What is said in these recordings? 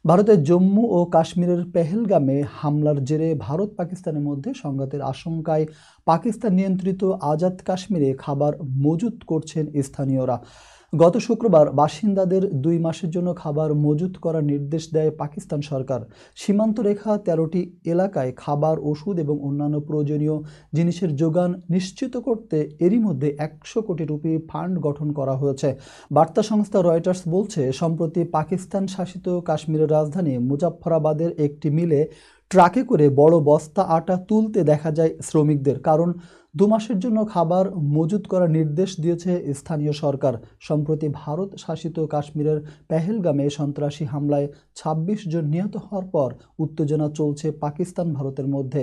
ভারতের জম্মু ও কাশ্মীরের পেহেলগামে হামলার জেরে ভারত পাকিস্তানের মধ্যে সংঘাতের আশঙ্কায় পাকিস্তান নিয়ন্ত্রিত আজাদ কাশ্মীরে খাবার মজুত করছেন স্থানীয়রা। গত শুক্রবার বাসিন্দাদের 2 মাসের জন্য খাবার মজুত করার নির্দেশ দেয় পাকিস্তান সরকার। সীমান্ত রেখা 13টি এলাকায় খাবার, ওষুধ এবং অন্যান্য প্রয়োজনীয় জিনিসের যোগান নিশ্চিত করতে এরই মধ্যে 100 কোটি রুপি ফান্ড গঠন করা হয়েছে। বার্তা সংস্থা রয়টার্স বলছে, সম্প্রতি পাকিস্তান শাসিত কাশ্মীরের রাজধানী মুজাফফরাবাদের একটি মিলে ট্রাকে করে বড় বস্তা আটা তুলতে দেখা যায় শ্রমিকদের, কারণ 2 মাসের জন্য খাবার মজুত করার নির্দেশ দিয়েছে স্থানীয় সরকার। সম্প্রতি ভারত শাসিত কাশ্মীরের পেহেলগামে সন্ত্রাসী হামলায় 26 জন নিহত হওয়ার পর উত্তেজনা চলছে পাকিস্তান ভারতের মধ্যে।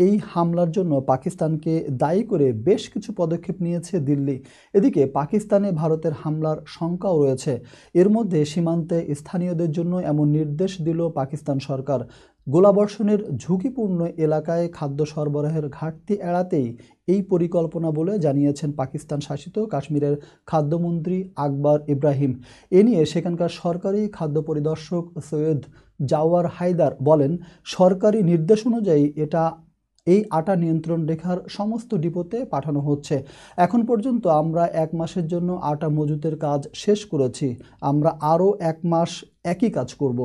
এই হামলার জন্য পাকিস্তানকে দায়ী করে বেশ কিছু পদক্ষেপ নিয়েছে দিল্লি। এদিকে পাকিস্তানে ভারতের হামলার শঙ্কাও রয়েছে। এর মধ্যে সীমান্তে স্থানীয়দের জন্য এমন নির্দেশ দিল পাকিস্তান সরকার। গোলাবর্ষণের ঝুঁকিপূর্ণ এলাকায় খাদ্য সরবরাহের ঘাটতি এড়াতেই এই পরিকল্পনা বলে জানিয়েছেন পাকিস্তান শাসিত কাশ্মীরের খাদ্যমন্ত্রী আকবর ইব্রাহিম। এ নিয়ে সেখানকার সরকারি খাদ্য পরিদর্শক সৈয়দ জাওয়ার হায়দার বলেন, সরকারি নির্দেশ অনুযায়ী এই আটা নিয়ন্ত্রণ রেখার সমস্ত ডিপোতে পাঠানো হচ্ছে। এখন পর্যন্ত আমরা 1 মাসের জন্য আটা মজুতের কাজ শেষ করেছি। আমরা আরও 1 মাস একই কাজ করব।